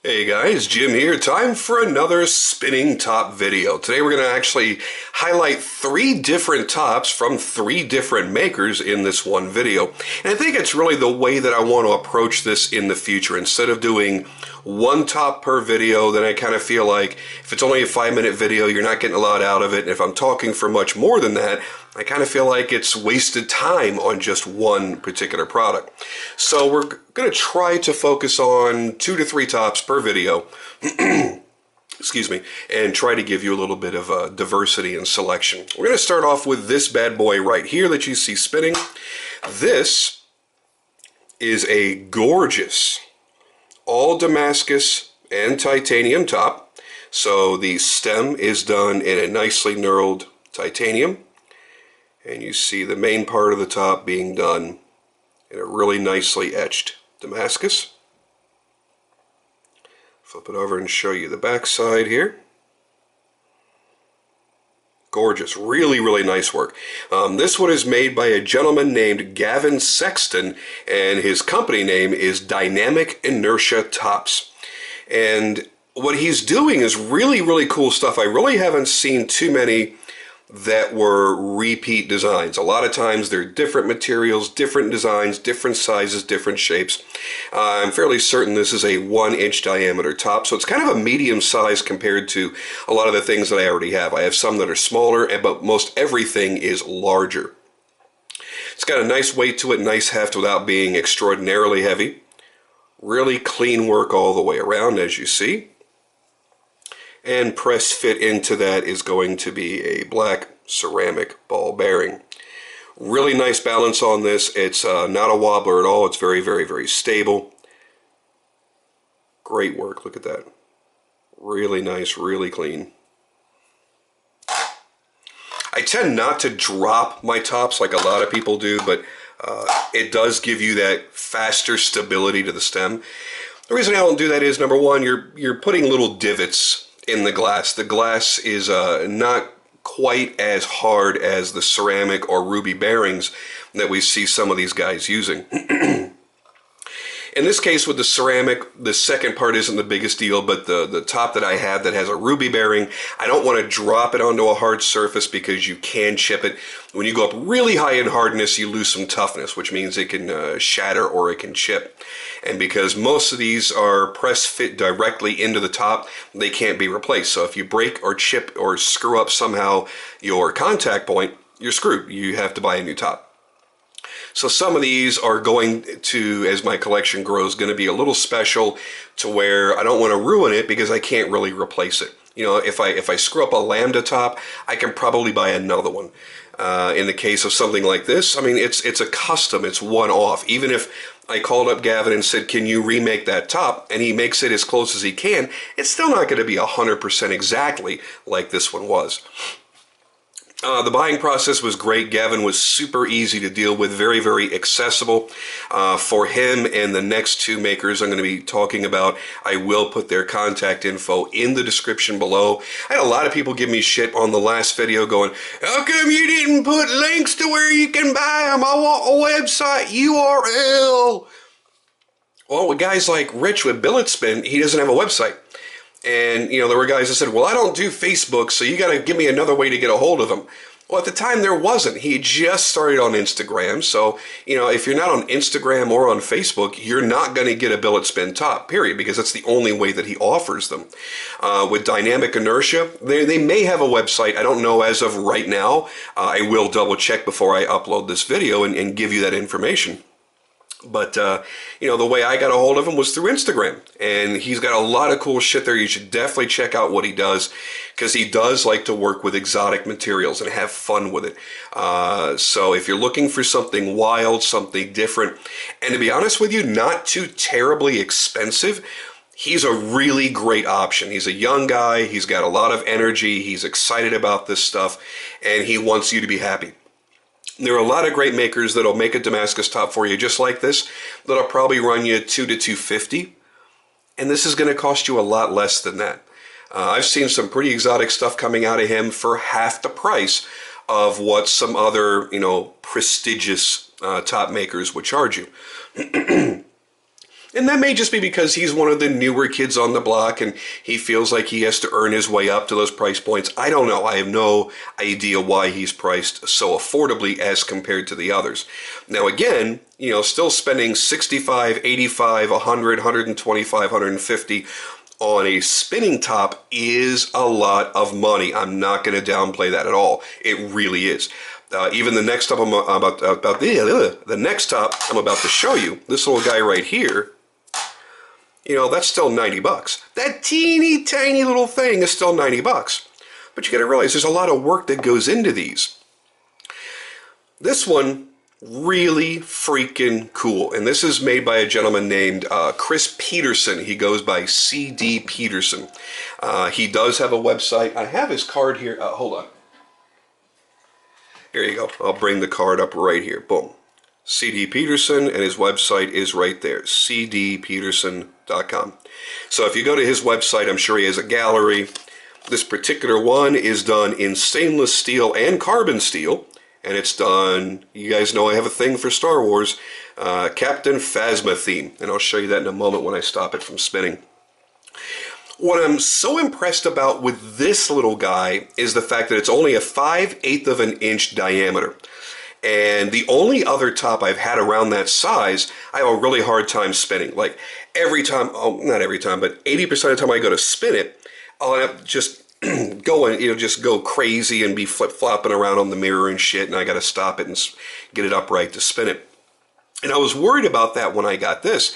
Hey guys, Jim here. Time for another spinning top video. Today we're going to actually highlight 3 different tops from 3 different makers in this one video. And I think it's really the way that I want to approach this in the future. Instead of doing one top per video, then I kind of feel like if it's only a 5-minute video, you're not getting a lot out of it. And if I'm talking for much more than that, I kind of feel like it's wasted time on just one particular product. So we're going to try to focus on 2 to 3 tops per video, excuse me, and try to give you a little bit of diversity and selection. We're going to start off with this bad boy right here that you see spinning. This is a gorgeous all Damascus and titanium top. So the stem is done in a nicely knurled titanium. And you see the main part of the top being done in a really nicely etched Damascus. Flip it over and show you the back side here. Gorgeous, really, really nice work. This one is made by a gentleman named Gavin Sexton, and his company name is Dynamic Inertia Tops. And what he's doing is really, really cool stuff. I really haven't seen too many that were repeat designs. A lot of times they're different materials, different designs, different sizes, different shapes. I'm fairly certain this is a 1-inch diameter top, so it's kind of a medium size compared to a lot of the things that I already have. I have some that are smaller, but most everything is larger. It's got a nice weight to it, nice heft without being extraordinarily heavy. Really clean work all the way around, as you see. And press fit into that is going to be a black ceramic ball bearing. Really nice balance on this. It's not a wobbler at all. It's very, very, very stable. Great work. Look at that. Really nice, really clean. I tend not to drop my tops like a lot of people do, but it does give you that faster stability to the stem. The reason I don't do that is, number one, you're putting little divots in the glass. The glass is not quite as hard as the ceramic or ruby bearings that we see some of these guys using. In this case with the ceramic, the second part isn't the biggest deal, but the top that I have that has a ruby bearing, I don't want to drop it onto a hard surface because you can chip it. When you go up really high in hardness, you lose some toughness, which means it can shatter or it can chip. And because most of these are press fit directly into the top, they can't be replaced. So if you break or chip or screw up somehow your contact point, you're screwed. You have to buy a new top. So some of these are going to, as my collection grows, going to be a little special to where I don't want to ruin it because I can't really replace it. You know, if I screw up a lambda top, I can probably buy another one. In the case of something like this, I mean, it's a custom, it's one-off. Even if I called up Gavin and said, can you remake that top? And he makes it as close as he can, it's still not going to be 100% exactly like this one was. The buying process was great. Gavin was super easy to deal with, very, very accessible. For him and the next 2 makers I'm going to be talking about, I will put their contact info in the description below. I had a lot of people give me shit on the last video going, how come you didn't put links to where you can buy them? I want a website URL. Well, with guys like Rich with Billet Spin, he doesn't have a website. And, you know, there were guys that said, well, I don't do Facebook, so you got to give me another way to get a hold of him. Well, at the time, there wasn't. He just started on Instagram. So, you know, if you're not on Instagram or on Facebook, you're not going to get a billet spin top, period, because that's the only way that he offers them. With Dynamic Inertia, they may have a website. I don't know as of right now. I will double check before I upload this video and give you that information. But, you know, the way I got a hold of him was through Instagram. And he's got a lot of cool shit there. You should definitely check out what he does, because he does like to work with exotic materials and have fun with it. So if you're looking for something wild, something different, and to be honest with you, not too terribly expensive, he's a really great option. He's a young guy. He's got a lot of energy. He's excited about this stuff, and he wants you to be happy. There are a lot of great makers that'll make a Damascus top for you just like this, that'll probably run you $200 to $250, and this is going to cost you a lot less than that. I've seen some pretty exotic stuff coming out of him for half the price of what some other, you know, prestigious top makers would charge you. And that may just be because he's one of the newer kids on the block and he feels like he has to earn his way up to those price points. I don't know. I have no idea why he's priced so affordably as compared to the others. Now again, you know, still spending $65, $85, $100, $125, $150 on a spinning top is a lot of money. I'm not going to downplay that at all. It really is. Even the next top the next top I'm about to show you, this little guy right here, you know, that's still 90 bucks. That teeny tiny little thing is still 90 bucks. But you got to realize there's a lot of work that goes into these. This one, really freaking cool. And this is made by a gentleman named Chris Peterson. He goes by C-D Peterson. He does have a website. I have his card here. Hold on. Here you go. I'll bring the card up right here. Boom. C-D Peterson, and his website is right there, cdpeterson.com. So if you go to his website, I'm sure he has a gallery. This particular one is done in stainless steel and carbon steel, and it's done, you guys know I have a thing for Star Wars, Captain Phasma theme, and I'll show you that in a moment when I stop it from spinning. What I'm so impressed about with this little guy is the fact that it's only a 5/8 of an inch diameter. And the only other top I've had around that size, I have a really hard time spinning. Like every time, oh, not every time, but 80% of the time I go to spin it, I'll end up just going, you know, just go crazy and be flip-flopping around on the mirror and shit, and I got to stop it and get it upright to spin it. And I was worried about that when I got this.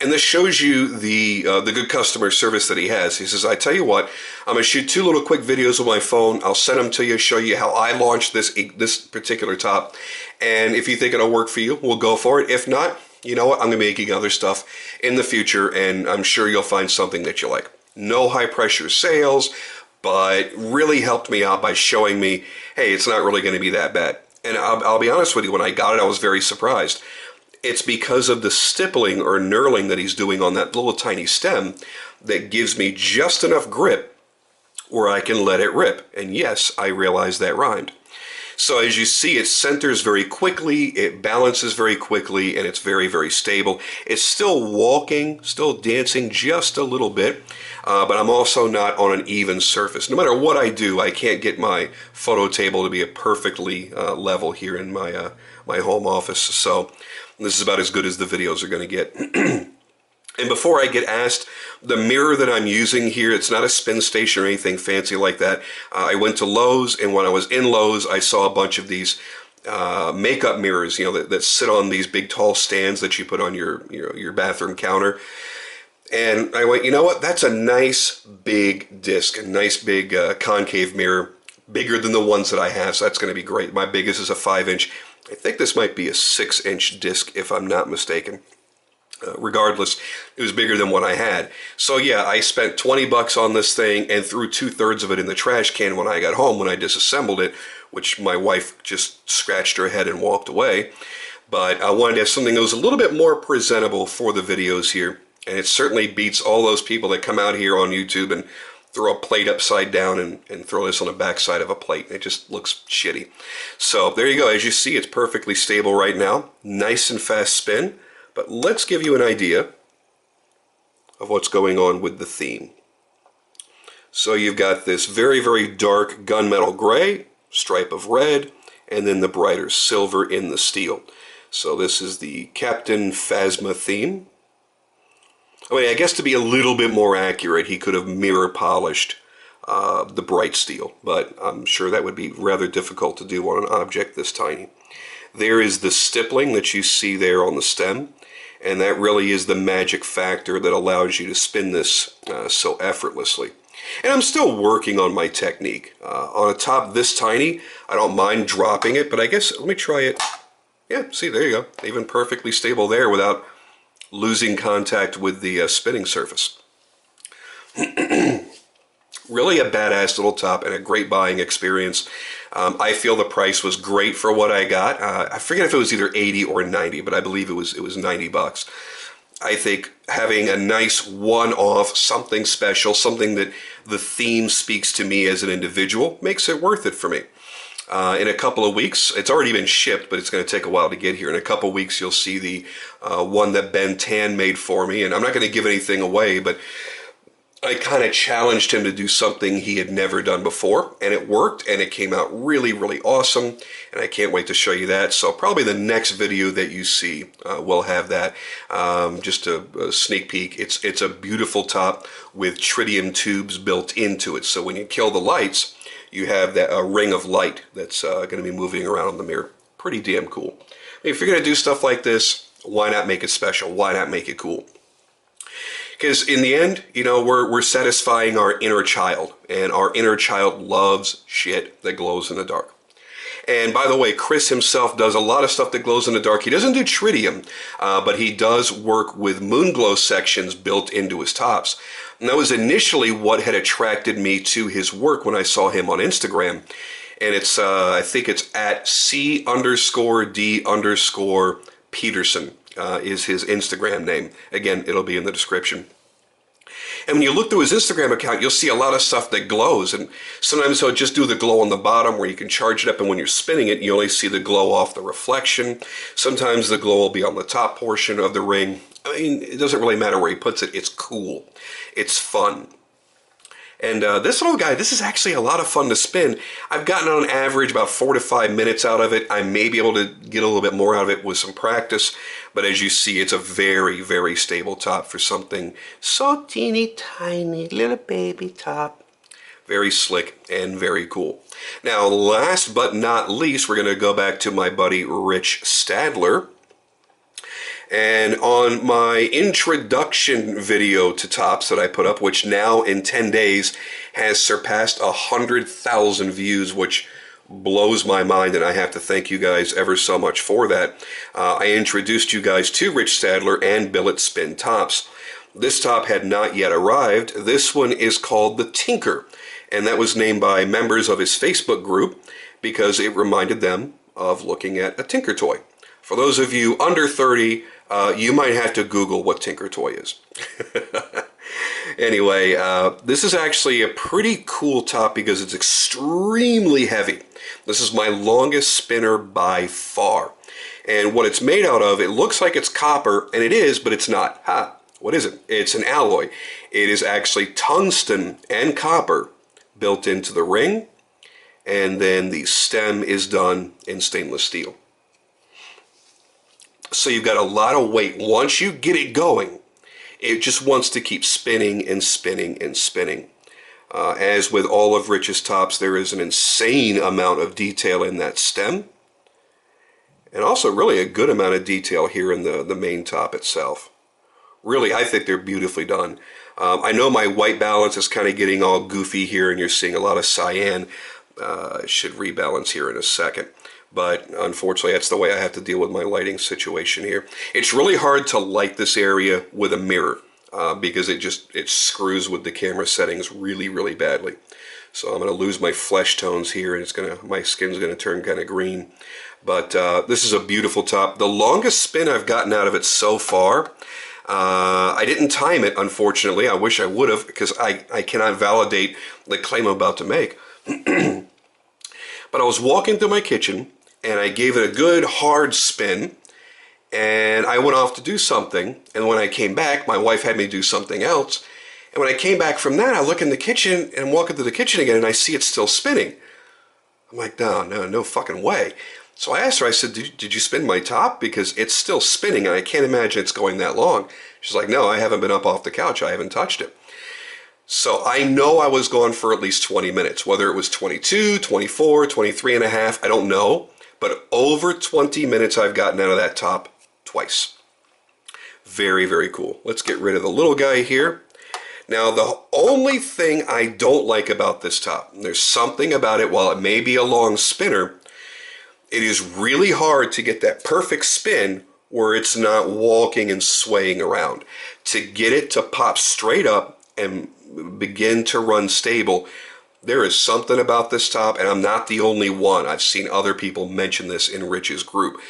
And this shows you the good customer service that he has. He says, I tell you what, I'm going to shoot 2 little quick videos with my phone. I'll send them to you, show you how I launched this particular top. And if you think it'll work for you, we'll go for it. If not, you know what, I'm going to be making other stuff in the future, and I'm sure you'll find something that you like. No high-pressure sales, but really helped me out by showing me, hey, it's not really going to be that bad. And I'll be honest with you, when I got it, I was very surprised. It's because of the stippling or knurling that he's doing on that little tiny stem that gives me just enough grip where I can let it rip. And yes, I realize that rhymed. So as you see, it centers very quickly, it balances very quickly, and it's very, very stable. It's still walking, still dancing just a little bit, but I'm also not on an even surface. No matter what I do, I can't get my photo table to be a perfectly level here in my, my home office. So this is about as good as the videos are going to get. And before I get asked, the mirror that I'm using here, it's not a spin station or anything fancy like that. I went to Lowe's, and when I was in Lowe's, I saw a bunch of these makeup mirrors, you know, that sit on these big tall stands that you put on your bathroom counter. And I went, you know what, that's a nice big disc, a nice big concave mirror, bigger than the ones that I have, so that's going to be great. My biggest is a 5-inch. I think this might be a 6-inch disc, if I'm not mistaken. Regardless, it was bigger than what I had. So yeah, I spent 20 bucks on this thing and threw 2/3 of it in the trash can when I got home, when I disassembled it, which my wife just scratched her head and walked away. But I wanted to have something that was a little bit more presentable for the videos here. And it certainly beats all those people that come out here on YouTube and throw a plate upside down and throw this on the backside of a plate. It just looks shitty. So there you go. As you see, it's perfectly stable right now. Nice and fast spin. But let's give you an idea of what's going on with the theme. So you've got this very, very dark gunmetal gray, stripe of red, and then the brighter silver in the steel. So this is the Captain Phasma theme. I mean, I guess to be a little bit more accurate, he could have mirror polished the bright steel, but I'm sure that would be rather difficult to do on an object this tiny. There is the stippling that you see there on the stem, and that really is the magic factor that allows you to spin this so effortlessly. And I'm still working on my technique. On a top this tiny, I don't mind dropping it, but I guess, let me try it. Yeah, see, there you go. Even perfectly stable there without losing contact with the spinning surface. Really a badass little top and a great buying experience. I feel the price was great for what I got. I forget if it was either 80 or 90, but I believe it was 90 bucks. I think having a nice one-off, something special, something that the theme speaks to me as an individual, makes it worth it for me. In a couple of weeks, it's already been shipped, but it's going to take a while to get here. In a couple of weeks, you'll see the one that Ben Tan made for me. And I'm not going to give anything away, but I kind of challenged him to do something he had never done before, and it worked, and it came out really, really awesome, and I can't wait to show you that. So probably the next video that you see will have that. Just a sneak peek. It's a beautiful top with tritium tubes built into it, so when you kill the lights, you have that ring of light that's going to be moving around the mirror. Pretty damn cool. I mean, if you're going to do stuff like this, why not make it special? Why not make it cool? Because in the end, you know, we're satisfying our inner child, and our inner child loves shit that glows in the dark. And by the way, Chris himself does a lot of stuff that glows in the dark. He doesn't do tritium, but he does work with moon glow sections built into his tops. And that was initially what had attracted me to his work when I saw him on Instagram. And it's, I think it's at C_D Peterson. Is his Instagram name. Again, it'll be in the description. And when you look through his Instagram account, you'll see a lot of stuff that glows. And sometimes he'll just do the glow on the bottom where you can charge it up, and when you're spinning it, you only see the glow off the reflection. Sometimes the glow will be on the top portion of the ring. I mean, it doesn't really matter where he puts it. It's cool. It's fun. And this little guy, this is actually a lot of fun to spin. I've gotten on average about 4 to 5 minutes out of it. I may be able to get a little bit more out of it with some practice. But as you see, it's a very, very stable top for something so teeny tiny, little baby top. Very slick and very cool. Now, last but not least, we're going to go back to my buddy Rich Stadler. And on my introduction video to tops that I put up, which now in 10 days has surpassed 100,000 views, which blows my mind, and I have to thank you guys ever so much for that. I introduced you guys to Rich Stadler and Billet Spin tops. This top had not yet arrived. This one is called the Tinker, and that was named by members of his Facebook group because it reminded them of looking at a Tinker toy. For those of you under 30, you might have to Google what Tinker toy is. Anyway, this is actually a pretty cool top because it's extremely heavy. This is my longest spinner by far. And what it's made out of, it looks like it's copper, and it is, but it's not. Ha! What is it? It's an alloy. It is actually tungsten and copper built into the ring, and then the stem is done in stainless steel. So you've got a lot of weight. Once you get it going, it just wants to keep spinning and spinning and spinning. As with all of Rich's tops, there is an insane amount of detail in that stem. And also really a good amount of detail here in the main top itself. Really, I think they're beautifully done. I know my white balance is kind of getting all goofy here, and you're seeing a lot of cyan. It should rebalance here in a second. But unfortunately, that's the way I have to deal with my lighting situation here. It's really hard to light this area with a mirror because it screws with the camera settings really, really badly. So I'm going to lose my flesh tones here, and my skin's going to turn kind of green. But this is a beautiful top. The longest spin I've gotten out of it so far, I didn't time it, unfortunately. I wish I would have, because I cannot validate the claim I'm about to make. But I was walking through my kitchen, and I gave it a good hard spin, and I went off to do something, and when I came back, my wife had me do something else, and when I came back from that, I look in the kitchen, and walk into the kitchen again, and I see it still spinning. I'm like, no fucking way. So I asked her, I said, did you spin my top? Because it's still spinning, and I can't imagine it's going that long. She's like, no, I haven't been up off the couch, I haven't touched it. So I know I was gone for at least 20 minutes, whether it was 22, 24, 23 and a half, I don't know. But over 20 minutes I've gotten out of that top twice. Very, very cool. Let's get rid of the little guy here. Now, the only thing I don't like about this top, and there's something about it, while it may be a long spinner, it is really hard to get that perfect spin where it's not walking and swaying around. To get it to pop straight up and begin to run stable, there is something about this top, and I'm not the only one. I've seen other people mention this in Rich's group.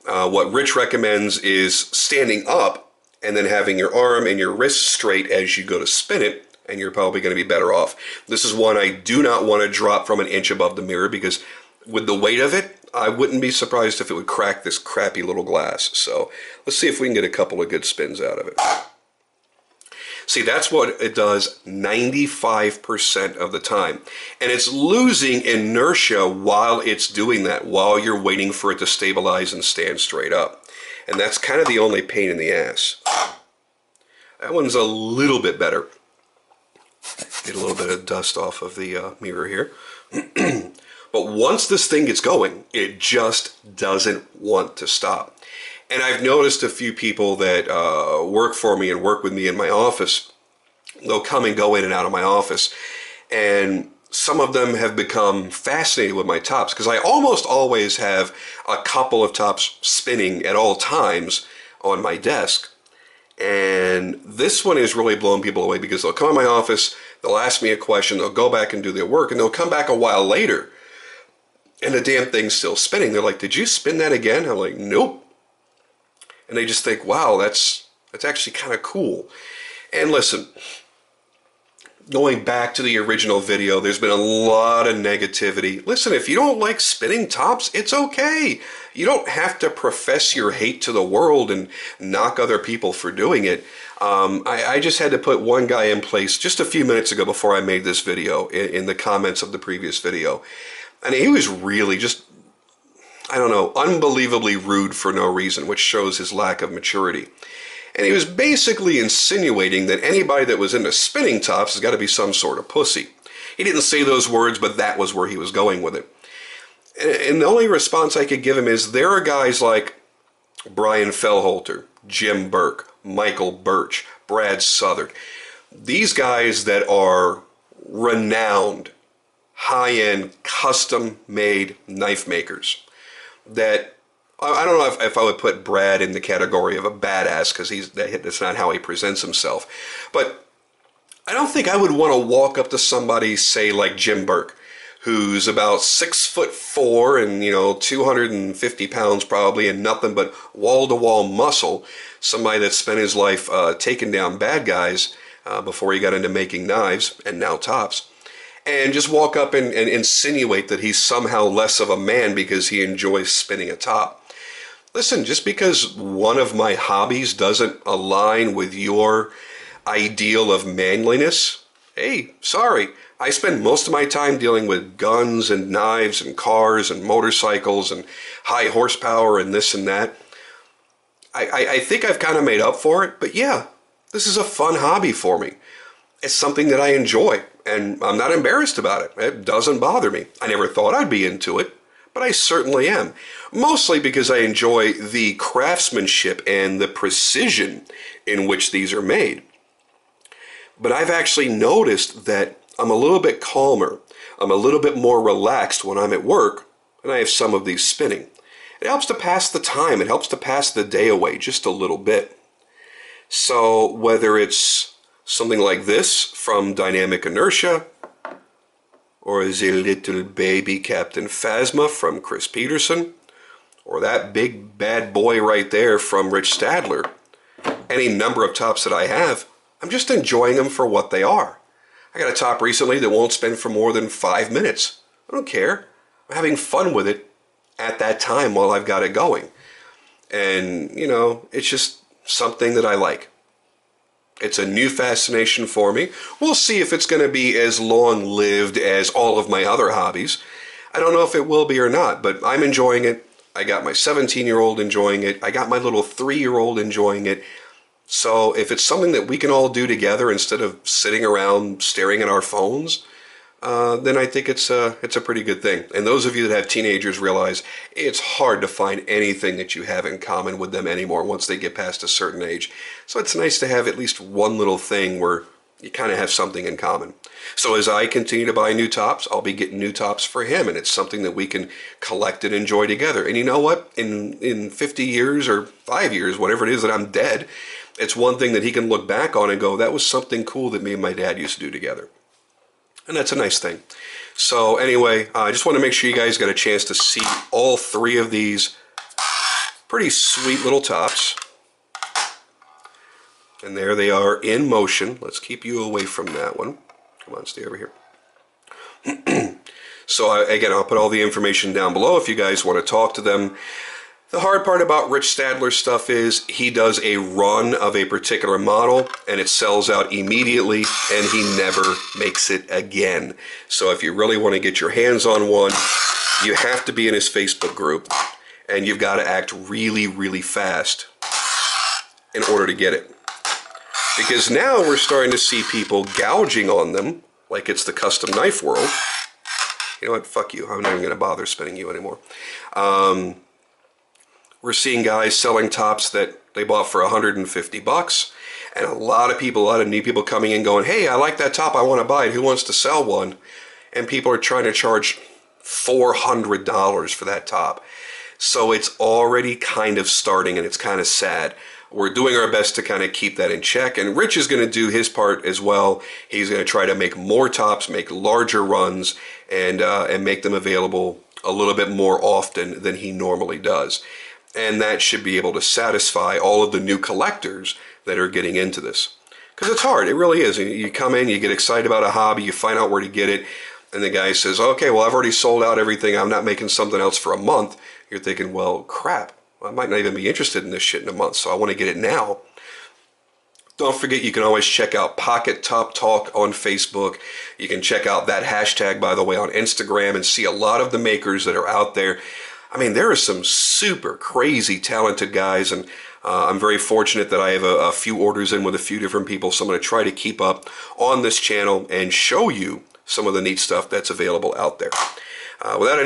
What Rich recommends is standing up and then having your arm and your wrist straight as you go to spin it, and you're probably going to be better off. This is one I do not want to drop from an inch above the mirror because with the weight of it, I wouldn't be surprised if it would crack this crappy little glass. So let's see if we can get a couple of good spins out of it. See, that's what it does 95% of the time. And it's losing inertia while it's doing that, while you're waiting for it to stabilize and stand straight up. And that's kind of the only pain in the ass. That one's a little bit better. Get a little bit of dust off of the mirror here. But once this thing gets going, it just doesn't want to stop. And I've noticed a few people that work for me and work with me in my office. They'll come and go in and out of my office. And some of them have become fascinated with my tops because I almost always have a couple of tops spinning at all times on my desk. And this one is really blowing people away because they'll come in my office, they'll ask me a question, they'll go back and do their work, and they'll come back a while later, and the damn thing's still spinning. They're like, did you spin that again? I'm like, nope. And they just think, wow, that's actually kind of cool. And listen, going back to the original video, there's been a lot of negativity. Listen, if you don't like spinning tops, it's okay. You don't have to profess your hate to the world and knock other people for doing it. I just had to put one guy in place just a few minutes ago before I made this video in the comments of the previous video. And he was really just, I don't know, unbelievably rude for no reason, which shows his lack of maturity. And he was basically insinuating that anybody that was into spinning tops has got to be some sort of pussy. He didn't say those words, but that was where he was going with it. And the only response I could give him is there are guys like Brian Fellholter, Jim Burke, Michael Birch, Brad Southard. These guys that are renowned, high-end, custom-made knife makers that I don't know if I would put Brad in the category of a badass because that's not how he presents himself. But I don't think I would want to walk up to somebody, say like Jim Burke, who's about 6'4" and 250 pounds probably, and nothing but wall-to-wall muscle. Somebody that spent his life taking down bad guys before he got into making knives and now tops. And just walk up and insinuate that he's somehow less of a man because he enjoys spinning a top. Listen, just because one of my hobbies doesn't align with your ideal of manliness, hey, sorry. I spend most of my time dealing with guns and knives and cars and motorcycles and high horsepower and this and that. I think I've kind of made up for it, but yeah, this is a fun hobby for me. It's something that I enjoy, and I'm not embarrassed about it. It doesn't bother me. I never thought I'd be into it, but I certainly am. Mostly because I enjoy the craftsmanship and the precision in which these are made. But I've actually noticed that I'm a little bit calmer. I'm a little bit more relaxed when I'm at work, and I have some of these spinning. It helps to pass the time. It helps to pass the day away just a little bit. So whether it's something like this from Dynamic Inertia, or the little baby Captain Phasma from C-D Peterson, or that big bad boy right there from Rich Stadler, any number of tops that I have, I'm just enjoying them for what they are. I got a top recently that won't spin for more than 5 minutes. I don't care. I'm having fun with it at that time while I've got it going. And, it's just something that I like. It's a new fascination for me. We'll see if it's going to be as long-lived as all of my other hobbies. I don't know if it will be or not, but I'm enjoying it. I got my 17-year-old enjoying it. I got my little 3-year-old enjoying it. So if it's something that we can all do together instead of sitting around staring at our phones, then I think it's a pretty good thing. And those of you that have teenagers realize it's hard to find anything that you have in common with them anymore once they get past a certain age. So it's nice to have at least one little thing where you kind of have something in common. So as I continue to buy new tops, I'll be getting new tops for him, and it's something that we can collect and enjoy together. And you know what? In 50 years or 5 years, whatever it is that I'm dead, it's one thing that he can look back on and go, that was something cool that me and my dad used to do together. And that's a nice thing. So anyway, I just want to make sure you guys got a chance to see all 3 of these pretty sweet little tops. And there they are in motion. Let's keep you away from that one. Come on, stay over here. So again, I'll put all the information down below if you guys want to talk to them. The hard part about Rich Stadler's stuff is he does a run of a particular model and it sells out immediately and he never makes it again. So if you really want to get your hands on one, you have to be in his Facebook group and you've got to act really, really fast in order to get it. Because now we're starting to see people gouging on them like it's the custom knife world. You know what? Fuck you. I'm not even going to bother spinning you anymore. We're seeing guys selling tops that they bought for 150 bucks. And a lot of people, a lot of new people coming in going, hey, I like that top. I want to buy it. Who wants to sell one? And people are trying to charge $400 for that top. So it's already kind of starting and it's kind of sad. We're doing our best to kind of keep that in check. And Rich is going to do his part as well. He's going to try to make more tops, make larger runs, and make them available a little bit more often than he normally does. And that should be able to satisfy all of the new collectors that are getting into this. Because it's hard, it really is. You come in, you get excited about a hobby, you find out where to get it, and the guy says, okay, well, I've already sold out everything, I'm not making something else for a month. You're thinking, well, crap, I might not even be interested in this shit in a month, so I want to get it now. Don't forget, you can always check out Pocket Top Talk on Facebook. You can check out that hashtag, by the way, on Instagram and see a lot of the makers that are out there. I mean, there are some super crazy talented guys, and I'm very fortunate that I have a few orders in with a few different people, so I'm going to try to keep up on this channel and show you some of the neat stuff that's available out there. Without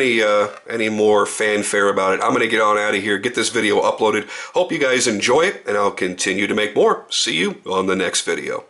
any more fanfare about it, I'm going to get on out of here, get this video uploaded. Hope you guys enjoy it, and I'll continue to make more. See you on the next video.